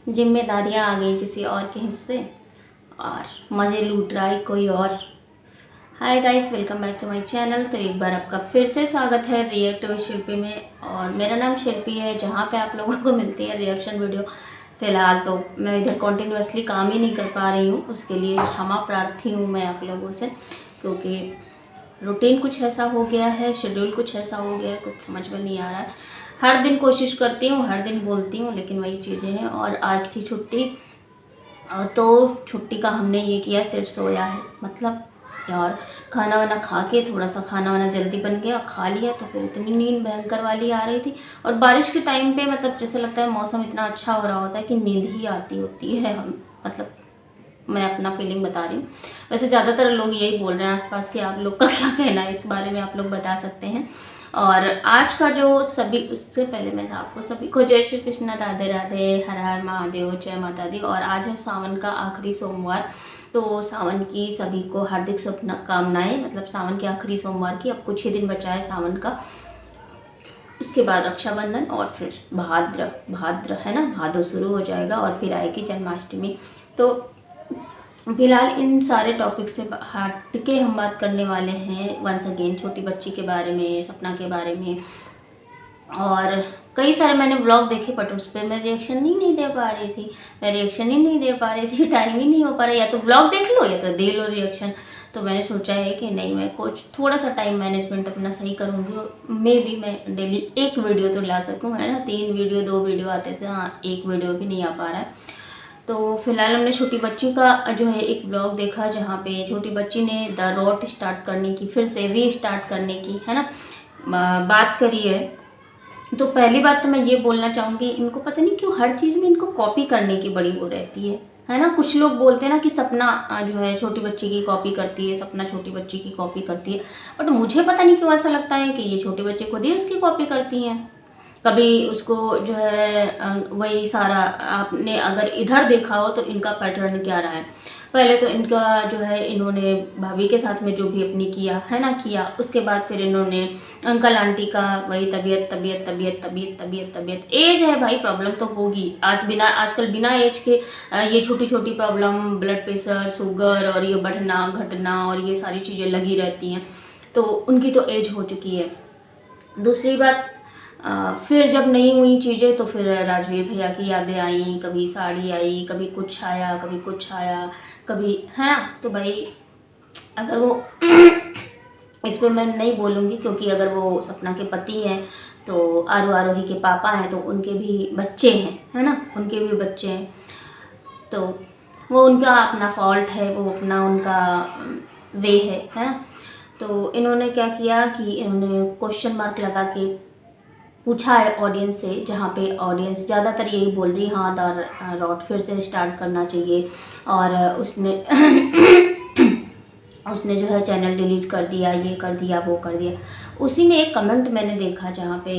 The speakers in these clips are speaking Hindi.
जिम्मेदारियां आ गई किसी और के हिस्से और मज़े लूट रहा है कोई और। Hi guys, welcome back to my channel. तो एक बार आपका फिर से स्वागत है रिएक्ट विद शिल्पी में। और मेरा नाम शिल्पी है, जहाँ पे आप लोगों को मिलती है रिएक्शन वीडियो। फ़िलहाल तो मैं इधर कॉन्टिन्यूसली काम ही नहीं कर पा रही हूँ, उसके लिए क्षमा प्रार्थी हूँ मैं आप लोगों से, क्योंकि रूटीन कुछ ऐसा हो गया है, शेड्यूल कुछ ऐसा हो गया है, कुछ समझ में नहीं आ रहा है। हर दिन कोशिश करती हूँ, हर दिन बोलती हूँ, लेकिन वही चीज़ें हैं। और आज थी छुट्टी, तो छुट्टी का हमने ये किया, सिर्फ सोया है मतलब। और खाना वाना खा के, थोड़ा सा खाना वाना जल्दी बन गया, खा लिया, तो फिर इतनी नींद भयंकर वाली आ रही थी। और बारिश के टाइम पे मतलब जैसे लगता है मौसम इतना अच्छा हो रहा होता है कि नींद ही आती होती है। हम मतलब मैं अपना फीलिंग बता रही हूँ। वैसे ज़्यादातर लोग यही बोल रहे हैं आसपास के, आप लोग का क्या कहना है इस बारे में, आप लोग बता सकते हैं। और आज का जो सभी, उससे पहले मैं आपको सभी को जय श्री कृष्ण, राधे राधे, हर हर महादेव, जय माता दी। और आज है सावन का आखिरी सोमवार, तो सावन की सभी को हार्दिक शुभकामनाएं। मतलब सावन के आखिरी सोमवार की, अब कुछ ही दिन बचा है सावन का। उसके बाद रक्षाबंधन और फिर भाद्र है ना, भादो शुरू हो जाएगा और फिर आएगी जन्माष्टमी। तो फिलहाल इन सारे टॉपिक से हट के हम बात करने वाले हैं वंस अगेन छोटी बच्ची के बारे में, सपना के बारे में। और कई सारे मैंने ब्लॉग देखे, बट उस पर मैं रिएक्शन ही नहीं दे पा रही थी, टाइम ही नहीं हो पा रहा। या तो ब्लॉग देख लो या तो दे लो रिएक्शन। तो मैंने सोचा है कि नहीं, मैं कुछ थोड़ा सा टाइम मैनेजमेंट अपना सही करूँगी, मे बी मैं डेली एक वीडियो तो ला सकूँ, है ना। 3 वीडियो 2 वीडियो आते थे, हाँ 1 वीडियो भी नहीं आ पा रहा है। तो फिलहाल हमने छोटी बच्ची का जो है एक ब्लॉग देखा, जहाँ पे छोटी बच्ची ने द रॉट स्टार्ट करने की, फिर से रीस्टार्ट करने की, है ना, बात करी है। तो पहली बात तो मैं ये बोलना चाहूँगी, इनको पता नहीं क्यों हर चीज़ में इनको कॉपी करने की बड़ी वो रहती है ना। कुछ लोग बोलते हैं ना कि सपना जो है छोटी बच्ची की कॉपी करती है, सपना छोटी बच्ची की कॉपी करती है, बट मुझे पता नहीं क्यों ऐसा लगता है कि ये छोटे बच्चे खुद ही उसकी कॉपी करती हैं। कभी उसको जो है वही सारा, आपने अगर इधर देखा हो तो इनका पैटर्न क्या रहा है। पहले तो इनका जो है, इन्होंने भाभी के साथ में जो भी अपनी किया है ना, किया, उसके बाद फिर इन्होंने अंकल आंटी का वही तबीयत तबीयत तबीयत तबीयत तबीयत तबीयत। एज है भाई, प्रॉब्लम तो होगी। आजकल बिना एज के ये छोटी छोटी प्रॉब्लम, ब्लड प्रेशर, शुगर और ये बढ़ना घटना और ये सारी चीज़ें लगी रहती हैं। तो उनकी तो एज हो चुकी है। दूसरी बात, फिर जब नहीं हुई चीज़ें तो फिर राजवीर भैया की यादें आई, कभी साड़ी आई, कभी कुछ आया, कभी कुछ आया, कभी, है ना। तो भाई अगर वो इस पर मैं नहीं बोलूँगी, क्योंकि अगर वो सपना के पति हैं तो आरोही के पापा हैं, तो उनके भी बच्चे हैं, है ना, उनके भी बच्चे हैं। तो वो उनका अपना फॉल्ट है, वो अपना उनका वे है ना। तो इन्होंने क्या किया कि इन्होंने क्वेश्चन मार्क लगा के पूछा है ऑडियंस से, जहाँ पे ऑडियंस ज़्यादातर यही बोल रही है, हाँ द रॉट फिर से स्टार्ट करना चाहिए। और उसने उसने जो है चैनल डिलीट कर दिया, ये कर दिया, वो कर दिया। उसी में एक कमेंट मैंने देखा जहाँ पे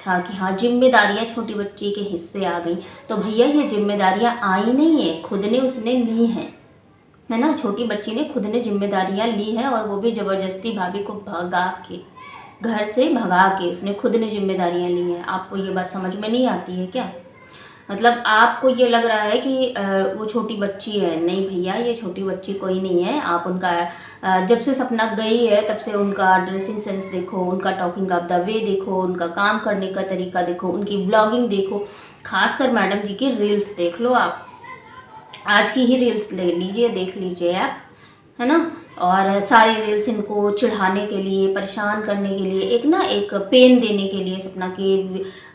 था कि हाँ जिम्मेदारियाँ छोटी बच्ची के हिस्से आ गई। तो भैया ये जिम्मेदारियाँ आई नहीं है, खुद ने उसने ली हैं, है ना। छोटी बच्ची ने खुद ने जिम्मेदारियाँ ली हैं, और वो भी ज़बरदस्ती भाभी को भगा के, घर से भगा के उसने खुद ने जिम्मेदारियां ली हैं। आपको ये बात समझ में नहीं आती है क्या? मतलब आपको ये लग रहा है कि वो छोटी बच्ची है। नहीं भैया, ये छोटी बच्ची कोई नहीं है। आप उनका जब से सपना गई है तब से उनका ड्रेसिंग सेंस देखो, उनका टॉकिंग ऑफ द वे देखो, उनका काम करने का तरीका देखो, उनकी ब्लॉगिंग देखो, खासकर मैडम जी की रील्स देख लो आप। आज की ही रील्स ले लीजिए, देख लीजिए आप, है ना। और सारे रील्स इनको चिढ़ाने के लिए, परेशान करने के लिए, एक पेन देने के लिए। सपना के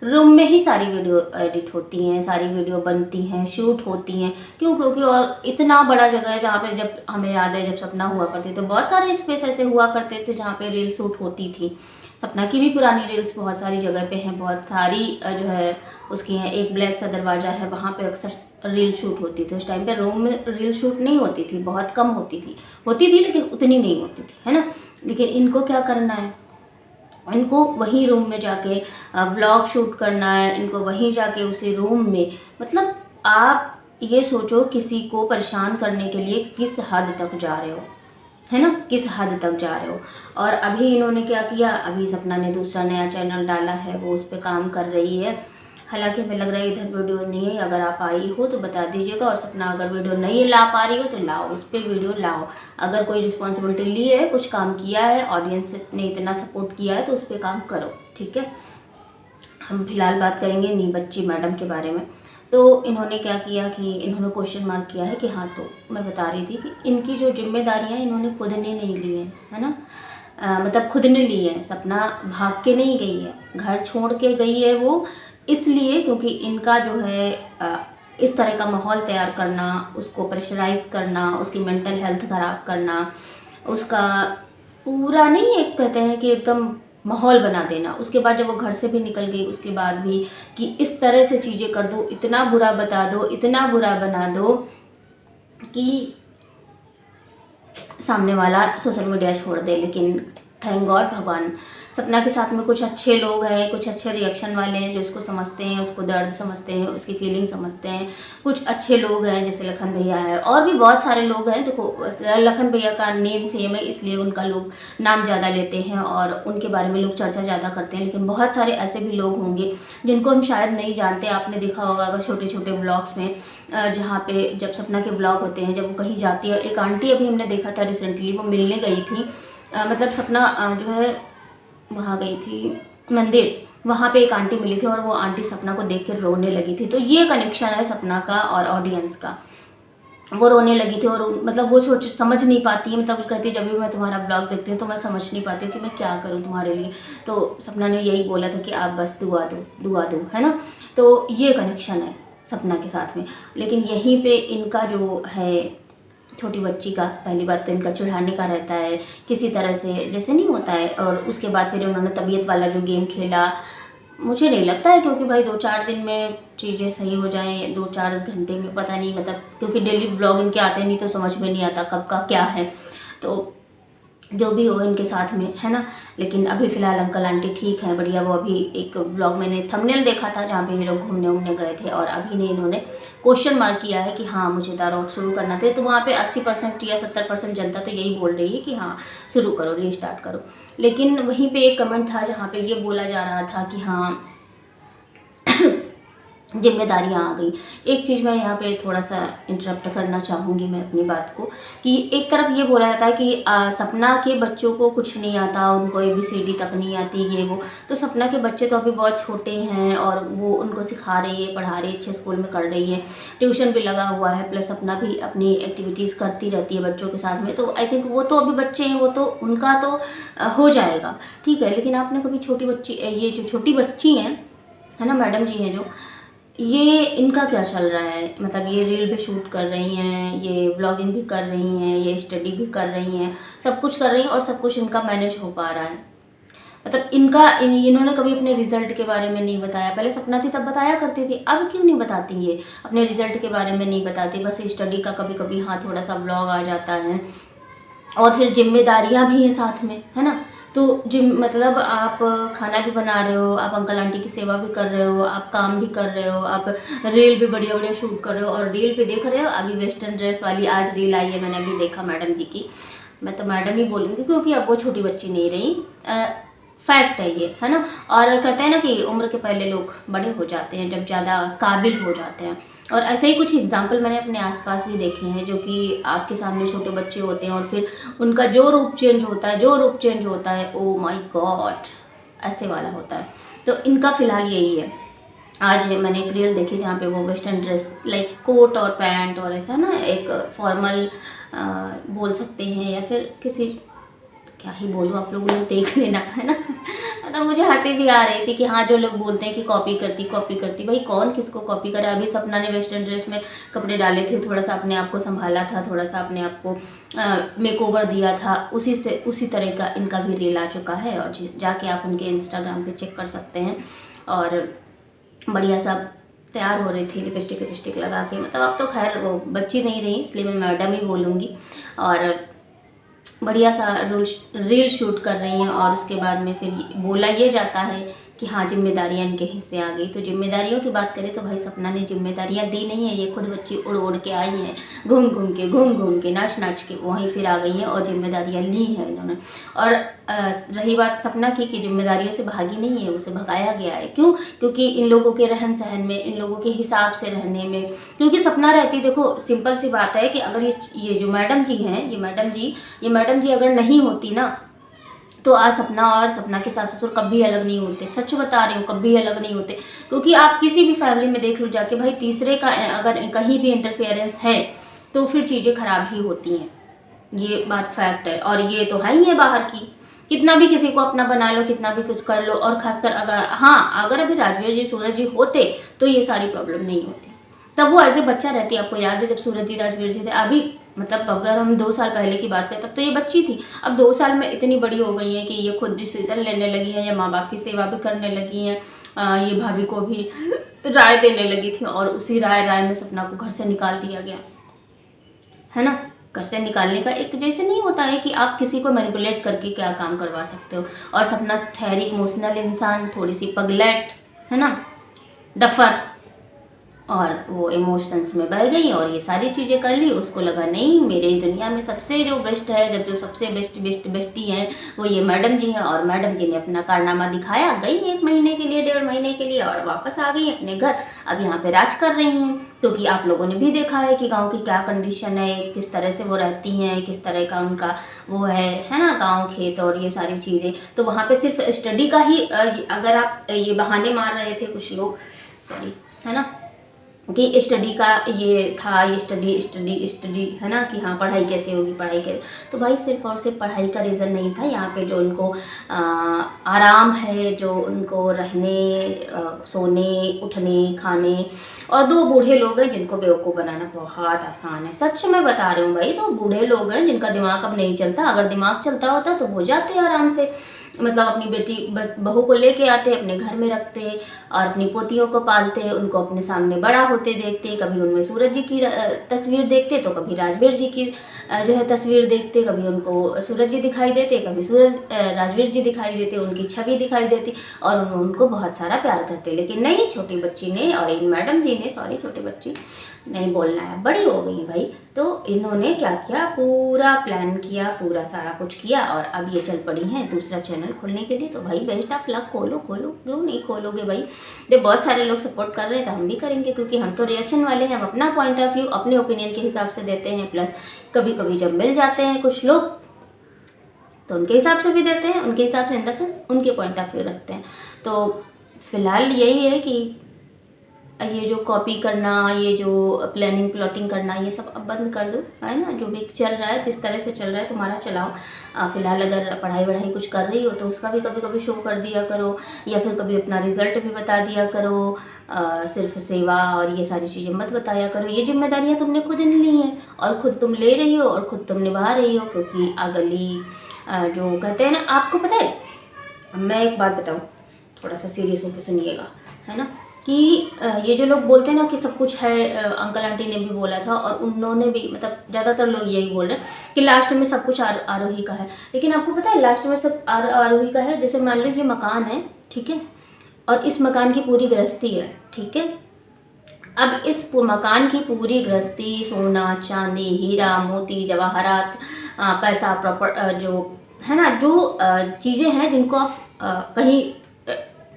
रूम में ही सारी वीडियो एडिट होती हैं, सारी वीडियो बनती हैं, शूट होती हैं। क्यों? क्योंकि और इतना बड़ा जगह है जहाँ पे, जब हमें याद है जब सपना हुआ करते थे, बहुत सारे स्पेस ऐसे हुआ करते थे जहाँ पे रील शूट होती थी। सपना की भी पुरानी रील्स बहुत सारी जगह पे हैं, बहुत सारी जो है उसकी हैं। एक ब्लैक सा दरवाज़ा है, वहाँ पे अक्सर रील शूट होती थी। उस टाइम पे रूम में रील शूट नहीं होती थी, बहुत कम होती थी लेकिन उतनी नहीं होती थी, है ना। लेकिन इनको क्या करना है, इनको वही रूम में जाके व्लॉग शूट करना है, इनको वहीं जाके उसी रूम में, मतलब आप ये सोचो किसी को परेशान करने के लिए किस हद तक जा रहे हो, है ना, किस हद तक जा रहे हो। और अभी इन्होंने क्या किया, अभी सपना ने दूसरा नया चैनल डाला है, वो उस पर काम कर रही है, हालांकि हमें लग रहा है इधर वीडियो नहीं है, अगर आप आई हो तो बता दीजिएगा। और सपना अगर वीडियो नहीं ला पा रही हो तो लाओ, उस पर वीडियो लाओ। अगर कोई रिस्पॉन्सिबिलिटी ली है, कुछ काम किया है, ऑडियंस ने इतना सपोर्ट किया है तो उस पर काम करो, ठीक है। हम फिलहाल बात करेंगे नी बच्ची मैडम के बारे में। तो इन्होंने क्या किया कि इन्होंने क्वेश्चन मार्क किया है कि हाँ, तो मैं बता रही थी कि इनकी जो जिम्मेदारियाँ इन्होंने खुद ने नहीं ली हैं, है ना। मतलब खुद ने ली है। सपना भाग के नहीं गई है, घर छोड़ के गई है वो इसलिए क्योंकि इनका जो है इस तरह का माहौल तैयार करना, उसको प्रेशराइज करना, उसकी मेंटल हेल्थ ख़राब करना, उसका पूरा नहीं, एक कहते हैं कि एकदम माहौल बना देना। उसके बाद जब वो घर से भी निकल गई उसके बाद भी कि इस तरह से चीज़ें कर दो, इतना बुरा बता दो, इतना बुरा बना दो कि सामने वाला सोशल मीडिया छोड़ दे। लेकिन थैंक गॉड, भगवान, सपना के साथ में कुछ अच्छे लोग हैं, कुछ अच्छे रिएक्शन वाले हैं जो उसको समझते हैं, उसको दर्द समझते हैं, उसकी फीलिंग समझते हैं। कुछ अच्छे लोग हैं जैसे लखन भैया है, और भी बहुत सारे लोग हैं। देखो लखन भैया का नेम फेम है इसलिए उनका लोग नाम ज़्यादा लेते हैं और उनके बारे में लोग चर्चा ज़्यादा करते हैं। लेकिन बहुत सारे ऐसे भी लोग होंगे जिनको हम शायद नहीं जानते। आपने देखा होगा अगर छोटे छोटे ब्लॉग्स में, जहाँ पे जब सपना के ब्लॉग होते हैं, जब वो कहीं जाती है, एक आंटी अभी हमने देखा था रिसेंटली, वो मिलने गई थी, मतलब सपना जो है वहाँ गई थी मंदिर, वहाँ पे एक आंटी मिली थी और वो आंटी सपना को देख कर रोने लगी थी। तो ये कनेक्शन है सपना का और ऑडियंस का। वो रोने लगी थी और मतलब वो समझ नहीं पाती, मतलब कहती जब भी मैं तुम्हारा ब्लॉग देखती हूँ तो मैं समझ नहीं पाती हूँ कि मैं क्या करूँ तुम्हारे लिए। तो सपना ने यही बोला था कि आप बस दुआ दो, है ना। तो ये कनेक्शन है सपना के साथ में। लेकिन यहीं पे इनका जो है छोटी बच्ची का, पहली बात तो इनका चिढ़ाने का रहता है किसी तरह से, जैसे नहीं होता है। और उसके बाद फिर उन्होंने तबीयत वाला जो गेम खेला, मुझे नहीं लगता है क्योंकि भाई 2-4 दिन में चीज़ें सही हो जाएं, 2-4 घंटे में, पता नहीं, मतलब क्योंकि डेली ब्लॉग इनके आते नहीं तो समझ में नहीं आता कब का क्या है। तो जो भी हो इनके साथ में, है ना। लेकिन अभी फ़िलहाल अंकल आंटी ठीक है, बढ़िया। वो अभी एक ब्लॉग मैंने थंबनेल देखा था जहाँ पे ये लोग घूमने गए थे और अभी ने इन्होंने क्वेश्चन मार्क किया है कि हाँ मुझे दारू शुरू करना था। तो वहाँ पे 80% या 70% जनता तो यही बोल रही है कि हाँ शुरू करो, रीस्टार्ट करो। लेकिन वहीं पर एक कमेंट था जहाँ पर ये बोला जा रहा था कि हाँ जिम्मेदारियाँ आ गई। एक चीज़ मैं यहाँ पे थोड़ा सा इंटरप्ट करना चाहूँगी मैं अपनी बात को, कि एक तरफ ये बोला जाता है कि सपना के बच्चों को कुछ नहीं आता, उनको ABCD तक नहीं आती, ये वो। तो सपना के बच्चे तो अभी बहुत छोटे हैं और वो उनको सिखा रही है, पढ़ा रही है, अच्छे स्कूल में कर रही है, ट्यूशन भी लगा हुआ है, प्लस सपना भी अपनी एक्टिविटीज़ करती रहती है बच्चों के साथ में। तो आई थिंक वो तो अभी बच्चे हैं, वो तो उनका तो हो जाएगा, ठीक है। लेकिन आपने कभी छोटी बच्ची, ये जो छोटी बच्ची हैं, है ना, मैडम जी हैं जो, ये इनका क्या चल रहा है, मतलब ये रील भी शूट कर रही हैं, ये व्लॉगिंग भी कर रही हैं, ये स्टडी भी कर रही हैं, सब कुछ कर रही हैं और सब कुछ इनका मैनेज हो पा रहा है। मतलब इन्होंने कभी अपने रिजल्ट के बारे में नहीं बताया। पहले सपना थी तब बताया करती थी, अब क्यों नहीं बताती ये अपने रिजल्ट के बारे में नहीं बताती, बस स्टडी का कभी कभी हाँ थोड़ा सा व्लॉग आ जाता है। और फिर जिम्मेदारियाँ भी हैं साथ में, है ना। तो मतलब आप खाना भी बना रहे हो, आप अंकल आंटी की सेवा भी कर रहे हो, आप काम भी कर रहे हो, आप रील भी बढ़िया बढ़िया शूट कर रहे हो। और रील पे देख रहे हो अभी वेस्टर्न ड्रेस वाली आज रील आई है, मैंने अभी देखा मैडम जी की। मैं तो मैडम ही बोलूँगी क्योंकि अब वो छोटी बच्ची नहीं रही, फैक्ट है ये, है ना। और कहते हैं ना कि उम्र के पहले लोग बड़े हो जाते हैं जब ज़्यादा काबिल हो जाते हैं। और ऐसे ही कुछ एग्जाम्पल मैंने अपने आसपास भी देखे हैं जो कि आपके सामने छोटे बच्चे होते हैं और फिर उनका जो रूप चेंज होता है, ओ माय गॉड, ऐसे वाला होता है। तो इनका फ़िलहाल यही है। आज मैंने एक रील देखी जहाँ पे वो वेस्टर्न ड्रेस लाइक कोट और पैंट और ऐसा ना एक फॉर्मल बोल सकते हैं, या फिर किसी, क्या ही बोलूँ, आप लोगों ने देख लेना, है ना। तो मुझे हंसी भी आ रही थी कि हाँ जो लोग बोलते हैं कि कॉपी करती, भाई कौन किसको कॉपी करे। अभी सपना ने वेस्टर्न ड्रेस में कपड़े डाले थे, थोड़ा सा अपने आप को संभाला था, थोड़ा सा अपने आप को मेकओवर दिया था, उसी तरह का इनका भी रील आ चुका है। और जाके आप उनके इंस्टाग्राम पे चेक कर सकते हैं। और बढ़िया सा तैयार हो रही थी लिपस्टिक लगा के, मतलब अब तो खैर वो बच्ची नहीं रही इसलिए मैं मैडम ही बोलूँगी। और बढ़िया सा रील शूट कर रही हैं। और उसके बाद में फिर बोला ये जाता है कि हाँ जिम्मेदारियाँ इनके हिस्से आ गई। तो जिम्मेदारियों की बात करें तो भाई सपना ने जिम्मेदारियाँ दी नहीं है, ये खुद बच्ची उड़ के आई हैं, घूम घूम के नाच के वहीं फिर आ गई हैं और जिम्मेदारियाँ ली हैं इन्होंने। और रही बात सपना की कि जिम्मेदारियों से भागी नहीं है, उसे भगाया गया है। क्यों? क्योंकि इन लोगों के रहन सहन में, इन लोगों के हिसाब से रहने में, क्योंकि सपना रहती, देखो सिंपल सी बात है कि अगर ये जो मैडम जी हैं, ये मैडम जी अगर नहीं होती ना, तो आज सपना और सपना के सास ससुर कभी अलग नहीं होते। सच बता रही हूँ, कभी अलग नहीं होते। क्योंकि आप किसी भी फैमिली में देख लो जाके, भाई तीसरे का अगर कहीं भी इंटरफेरेंस है तो फिर चीज़ें खराब ही होती हैं। ये बात फैक्ट है, और ये तो है ही है बाहर की। कितना भी किसी को अपना बना लो, कितना भी कुछ कर लो, और खासकर अगर अभी राजवीर जी, सूरज जी होते तो ये सारी प्रॉब्लम नहीं होती। तब वो एज ए बच्चा रहती। आपको याद है जब सूरज जी, राजवीर जी थे, अभी मतलब अगर हम 2 साल पहले की बात करें तब तो ये बच्ची थी। अब 2 साल में इतनी बड़ी हो गई है कि ये खुद डिसीजन लेने लगी है, या माँ बाप की सेवा भी करने लगी हैं। ये भाभी को भी राय देने लगी थी, और उसी राय में सपना को घर से निकाल दिया गया है ना। घर से निकालने का एक जैसे नहीं होता है कि आप किसी को मैनिपुलेट करके क्या काम करवा सकते हो। और सपना ठहरी इमोशनल इंसान, थोड़ी सी पगलेट है ना, डफर, और वो इमोशंस में बह गई और ये सारी चीज़ें कर ली। उसको लगा नहीं, मेरे दुनिया में सबसे जो बेस्ट है, जब जो सबसे बेस्टी हैं वो ये मैडम जी हैं। और मैडम जी ने अपना कारनामा दिखाया, गई 1 महीने के लिए, 1.5 महीने के लिए, और वापस आ गई अपने घर। अब यहाँ पे राज कर रही हैं। क्योंकि आप लोगों ने भी देखा है कि गांव की क्या कंडीशन है, किस तरह से वो रहती हैं, किस तरह का उनका वो है ना, गांव खेत और ये सारी चीज़ें। तो वहाँ पे सिर्फ स्टडी का ही अगर आप ये बहाने मार रहे थे कुछ लोग, सॉरी, है ना, कि स्टडी का ये था, ये स्टडी है ना, कि हाँ पढ़ाई कैसे होगी, पढ़ाई कैसे। तो भाई सिर्फ और सिर्फ पढ़ाई का रीज़न नहीं था। यहाँ पे जो उनको आराम है, जो उनको रहने, सोने, उठने, खाने, और 2 बूढ़े लोग हैं जिनको बेवकूफ़ बनाना बहुत आसान है। सच में बता रही हूँ भाई, 2 बूढ़े लोग हैं जिनका दिमाग अब नहीं चलता। अगर दिमाग चलता होता तो वो जाते आराम से, मतलब अपनी बेटी बहू को लेके आते, अपने घर में रखते, और अपनी पोतियों को पालते, उनको अपने सामने बड़ा होते देखते। कभी उनमें सूरज जी की तस्वीर देखते, तो कभी राजवीर जी की जो है तस्वीर देखते। कभी उनको सूरज जी दिखाई देते, कभी राजवीर जी दिखाई देते, उनकी छवि दिखाई देती, और उनको बहुत सारा प्यार करते। लेकिन नहीं, छोटी बच्ची ने और इन मैडम जी ने, सॉरी छोटी बच्ची नहीं बोलना है, बड़ी हो गई भाई, तो इन्होंने क्या किया, पूरा प्लान किया, पूरा सारा कुछ किया, और अब ये चल पड़ी हैं दूसरा चैनल खोलने के लिए। तो भाई बेस्ट ऑफ लक, खोलो, क्यों नहीं खोलोगे भाई। जब बहुत सारे लोग सपोर्ट कर रहे हैं तो हम भी करेंगे, क्योंकि हम तो रिएक्शन वाले हैं। हम अपना पॉइंट ऑफ व्यू अपने ओपिनियन के हिसाब से देते हैं, प्लस कभी कभी जब मिल जाते हैं कुछ लोग तो उनके हिसाब से भी देते हैं, उनके हिसाब से इन द सेंस उनके पॉइंट ऑफ व्यू रखते हैं। तो फिलहाल यही है कि ये जो कॉपी करना, ये जो प्लानिंग प्लॉटिंग करना, ये सब अब बंद कर दो, है ना। जो भी चल रहा है, जिस तरह से चल रहा है तुम्हारा चलाओ। फिलहाल अगर पढ़ाई वढ़ाई कुछ कर रही हो तो उसका भी कभी कभी शो कर दिया करो, या फिर कभी अपना रिजल्ट भी बता दिया करो। सिर्फ सेवा और ये सारी चीज़ें मत बताया करो। ये जिम्मेदारियाँ तुमने खुद नहीं ली हैं, और खुद तुम ले रही हो, और खुद तुम निभा रही हो। क्योंकि अगली जो कहते हैं ना, आपको पता है, मैं एक बात बताऊँ, थोड़ा सा सीरियस होकर सुनिएगा, है ना, कि ये जो लोग बोलते हैं ना कि सब कुछ है, अंकल आंटी ने भी बोला था, और उन्होंने भी, मतलब ज़्यादातर लोग यही बोल रहे हैं कि लास्ट में सब कुछ आरोही का है। लेकिन आपको पता है लास्ट में सब आरोही का है। जैसे मान लो ये मकान है, ठीक है, और इस मकान की पूरी गृहस्थी है, ठीक है। अब इस मकान की पूरी गृहस्थी, सोना चांदी, हीरा मोती, जवाहरात, पैसा, प्रॉपर जो है ना, जो चीज़ें हैं जिनको आप कहीं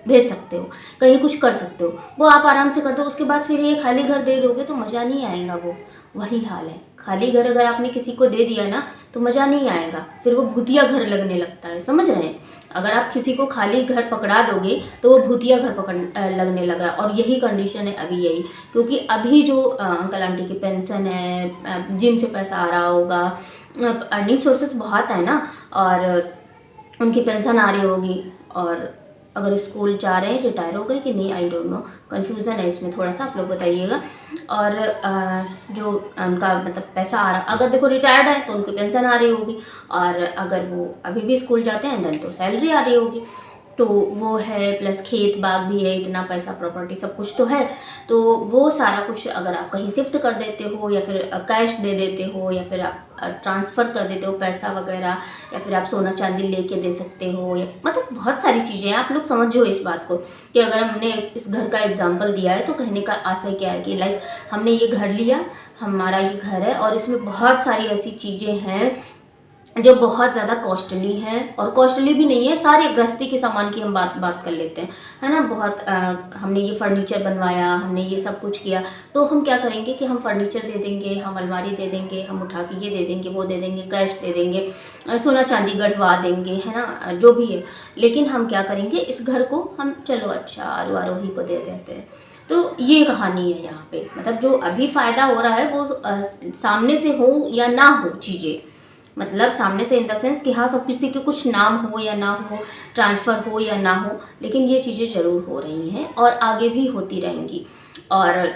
भेज सकते हो, कहीं कुछ कर सकते हो, वो आप आराम से कर दो। उसके बाद फिर ये खाली घर दे दोगे तो मज़ा नहीं आएगा। वो वही हाल है, खाली घर अगर आपने किसी को दे दिया ना तो मज़ा नहीं आएगा, फिर वो भूतिया घर लगने लगता है, समझ रहे हैं। अगर आप किसी को खाली घर पकड़ा दोगे तो वो भूतिया घर लगने लगा। और यही कंडीशन है अभी, यही, क्योंकि अभी जो अंकल आंटी की पेंशन है, जिनसे पैसा आ रहा होगा, अर्निंग सोर्सेस बहुत है ना, और उनकी पेंशन आ रही होगी, और अगर स्कूल जा रहे हैं, रिटायर हो गए कि नहीं, आई डोंट नो, कन्फ्यूज़न है इसमें थोड़ा सा, आप लोग बताइएगा। और जो उनका मतलब पैसा आ रहा, अगर देखो रिटायर्ड है तो उनकी पेंशन आ रही होगी, और अगर वो अभी भी स्कूल जाते हैं देन तो सैलरी आ रही होगी। तो वो है, प्लस खेत बाग भी है, इतना पैसा, प्रॉपर्टी, सब कुछ तो है। तो वो सारा कुछ अगर आप कहीं शिफ्ट कर देते हो, या फिर कैश दे देते हो, या फिर आप ट्रांसफ़र कर देते हो पैसा वगैरह, या फिर आप सोना चांदी लेके दे सकते हो, या मतलब बहुत सारी चीज़ें हैं। आप लोग समझो इस बात को कि अगर हमने इस घर का एग्जाम्पल दिया है तो कहने का आशय क्या है कि लाइक हमने ये घर लिया, हमारा ये घर है, और इसमें बहुत सारी ऐसी चीज़ें हैं जो बहुत ज़्यादा कॉस्टली है, और कॉस्टली भी नहीं है, सारे गृहस्थी के सामान की हम बात कर लेते हैं, है ना। बहुत हमने ये फर्नीचर बनवाया, हमने ये सब कुछ किया, तो हम क्या करेंगे कि हम फर्नीचर दे देंगे, हम अलमारी दे देंगे, हम उठा के ये दे देंगे, वो दे देंगे, कैश दे देंगे, सोना चांदी गढ़वा देंगे, है ना, जो भी है। लेकिन हम क्या करेंगे, इस घर को हम चलो अच्छा आरोही को दे देते हैं। तो ये कहानी है यहाँ पे, मतलब जो अभी फ़ायदा हो रहा है वो सामने से हो या ना हो चीज़ें, मतलब सामने से इन द सेंस कि हाँ सब किसी के कुछ नाम हो या ना हो, ट्रांसफ़र हो या ना हो, लेकिन ये चीज़ें ज़रूर हो रही हैं और आगे भी होती रहेंगी। और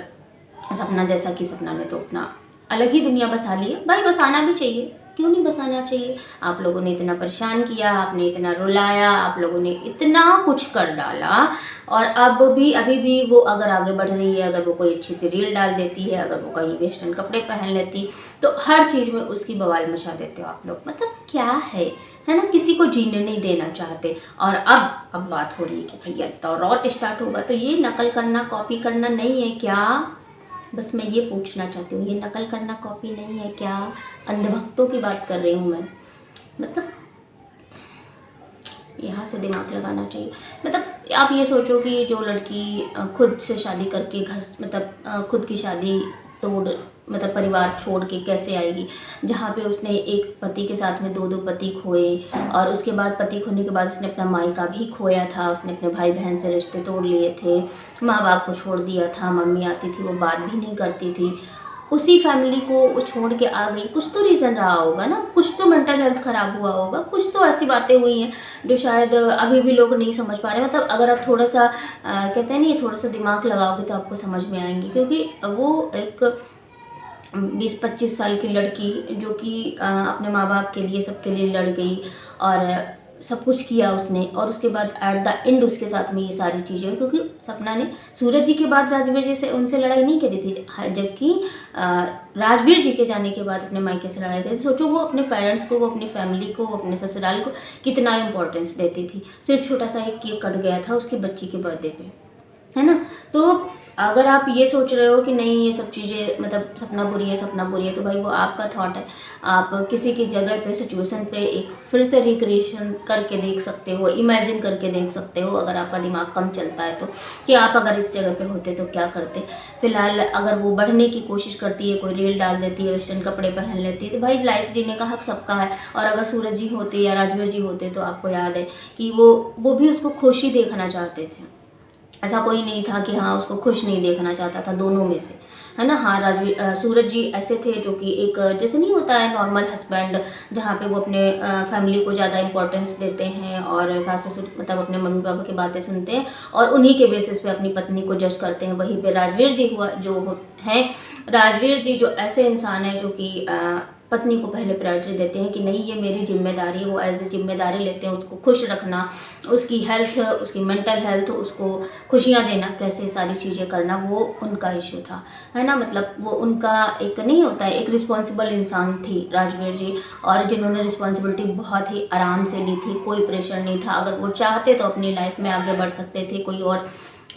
सपना, जैसा कि सपना ने तो अपना अलग ही दुनिया बसा ली है, भाई बसाना भी चाहिए, क्यों नहीं बसाना चाहिए। आप लोगों ने इतना परेशान किया, आपने इतना रुलाया, आप लोगों ने इतना कुछ कर डाला, और अब भी अभी भी वो अगर आगे बढ़ रही है, अगर वो कोई अच्छी सी रील डाल देती है, अगर वो कहीं वेस्टर्न कपड़े पहन लेती, तो हर चीज़ में उसकी बवाल मचा देते हो आप लोग। मतलब क्या है ना, किसी को जीने नहीं देना चाहते। और अब बात हो रही है कि भैया तो रॉट स्टार्ट होगा, तो ये नकल करना, कॉपी करना नहीं है क्या? बस मैं ये पूछना चाहती हूँ, ये नकल करना कॉपी नहीं है क्या? अंधभक्तों की बात कर रही हूँ मैं। मतलब यहाँ से दिमाग लगाना चाहिए। मतलब आप ये सोचो कि जो लड़की खुद से शादी करके घर, मतलब खुद की शादी तोड़, मतलब परिवार छोड़ के कैसे आएगी, जहाँ पे उसने एक पति के साथ में दो पति खोए, और उसके बाद पति खोने के बाद उसने अपना मायका भी खोया था, उसने अपने भाई बहन से रिश्ते तोड़ लिए थे, माँ बाप को छोड़ दिया था, मम्मी आती थी वो बात भी नहीं करती थी, उसी फैमिली को वो छोड़ के आ गई। कुछ तो रीज़न रहा होगा ना, कुछ तो मेंटल हेल्थ ख़राब हुआ होगा, कुछ तो ऐसी बातें हुई हैं जो शायद अभी भी लोग नहीं समझ पा रहे। मतलब अगर आप थोड़ा सा कहते हैं नहीं, थोड़ा सा दिमाग लगाओगे तो आपको समझ में आएंगी। क्योंकि वो एक 20-25 साल की लड़की जो कि अपने माँ बाप के लिए, सबके लिए लड़ गई, और सब कुछ किया उसने, और उसके बाद एट द एंड उसके साथ में ये सारी चीज़ें, क्योंकि सपना ने सूरज जी के बाद राजवीर जी से उनसे लड़ाई नहीं करी थी, जबकि राजवीर जी के जाने के बाद अपने मायके से लड़ाई करी। सोचो वो अपने पेरेंट्स को, वो अपनी फैमिली को, वो अपने ससुराल को कितना इंपॉर्टेंस देती थी। सिर्फ छोटा सा एक केक कट गया था उसकी बच्ची के बर्थडे पे, है ना। तो अगर आप ये सोच रहे हो कि नहीं ये सब चीज़ें, मतलब सपना बुरी है, सपना बुरी है, तो भाई वो आपका थॉट है। आप किसी की जगह पे, सिचुएशन पे एक फिर से रिक्रिएशन करके देख सकते हो, इमेजिन करके देख सकते हो, अगर आपका दिमाग कम चलता है तो, कि आप अगर इस जगह पे होते तो क्या करते। फिलहाल अगर वो बढ़ने की कोशिश करती है, कोई रील डाल देती है, वेस्टर्न कपड़े पहन लेती है, तो भाई लाइफ जीने का हक सबका है। और अगर सूरज जी होते या राजवीर जी होते तो आपको याद है कि वो भी उसको खुश ही देखना चाहते थे। ऐसा कोई नहीं था कि हाँ उसको खुश नहीं देखना चाहता था, दोनों में से, है ना। हाँ राजवीर सूरज जी ऐसे थे जो कि एक जैसे नहीं होता है नॉर्मल हस्बैंड, जहाँ पे वो अपने फैमिली को ज़्यादा इंपॉर्टेंस देते हैं, और सास ससुर मतलब अपने मम्मी पापा की बातें सुनते हैं, और उन्हीं के बेसिस पे अपनी पत्नी को जज करते हैं। वहीं पे राजवीर जी हैं, राजवीर जी जो ऐसे इंसान हैं जो कि पत्नी को पहले प्रायोरिटी देते हैं कि नहीं ये मेरी जिम्मेदारी है, वो एज ए जिम्मेदारी लेते हैं उसको खुश रखना, उसकी हेल्थ, उसकी मेंटल हेल्थ, उसको खुशियाँ देना, कैसे सारी चीज़ें करना, वो उनका इशू था, है ना। मतलब वो उनका एक नहीं होता है, एक रिस्पॉन्सिबल इंसान थी राजवीर जी, और जिन्होंने रिस्पॉन्सिबिलिटी बहुत ही आराम से ली थी, कोई प्रेशर नहीं था। अगर वो चाहते तो अपनी लाइफ में आगे बढ़ सकते थे, कोई और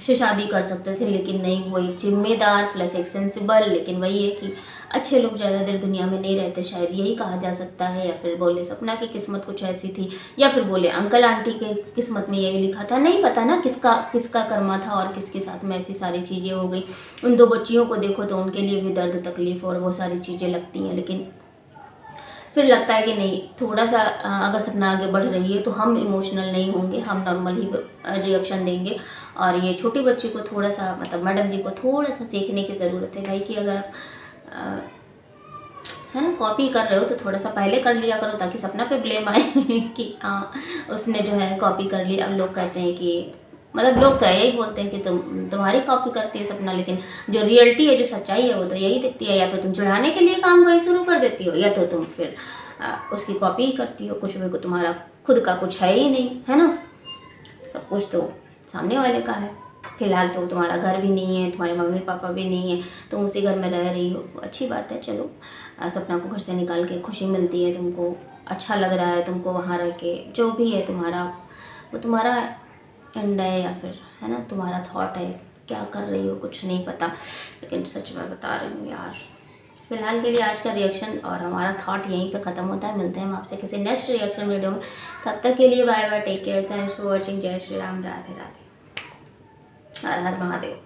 से शादी कर सकते थे, लेकिन नहीं, वो एक जिम्मेदार प्लस एक सेंसिबल। लेकिन वही है कि अच्छे लोग ज़्यादा देर दुनिया में नहीं रहते, शायद यही कहा जा सकता है। या फिर बोले सपना की किस्मत कुछ ऐसी थी, या फिर बोले अंकल आंटी के किस्मत में यही लिखा था, नहीं पता ना किसका कर्मा था और किसके साथ में ऐसी सारी चीज़ें हो गई। उन दो बच्चियों को देखो तो उनके लिए भी दर्द, तकलीफ़ और वो सारी चीज़ें लगती हैं, लेकिन फिर लगता है कि नहीं, थोड़ा सा अगर सपना आगे बढ़ रही है तो हम इमोशनल नहीं होंगे, हम नॉर्मल ही रिएक्शन देंगे। और ये छोटी बच्ची को थोड़ा सा, मतलब मैडम जी को थोड़ा सा सीखने की ज़रूरत है भाई, कि अगर आप है ना कॉपी कर रहे हो तो थोड़ा सा पहले कर लिया करो, ताकि सपना पे ब्लेम आए कि हाँ उसने जो है कॉपी कर ली। अब लोग कहते हैं कि, मतलब लोग तो यही बोलते हैं कि तुम्हारी कॉपी करती है सपना, लेकिन जो रियलिटी है, जो सच्चाई है, वो तो यही दिखती है। या तो तुम चढ़ाने के लिए काम वही शुरू कर देती हो, या तो तुम फिर उसकी कॉपी ही करती हो। कुछ भी को तुम्हारा खुद का कुछ है ही नहीं, है ना। सब कुछ तो सामने वाले का है। फिलहाल तो तुम्हारा घर भी नहीं है, तुम्हारे मम्मी पापा भी नहीं है, तुम उसी घर में रह रही हो, अच्छी बात है। चलो सपना को घर से निकाल के खुशी मिलती है, तुमको अच्छा लग रहा है, तुमको वहाँ रह के जो भी है तुम्हारा, वो तुम्हारा एंड है, या फिर है ना तुम्हारा थॉट है, क्या कर रही हो कुछ नहीं पता। लेकिन सच में बता रही हूँ यार, फिलहाल के लिए आज का रिएक्शन और हमारा थॉट यहीं पे ख़त्म होता है। मिलते हैं हम आपसे किसी नेक्स्ट रिएक्शन वीडियो में। तब तक के लिए bye bye, take care, thanks for watching. जय श्री राम, राधे राधे, हर हर महादेव।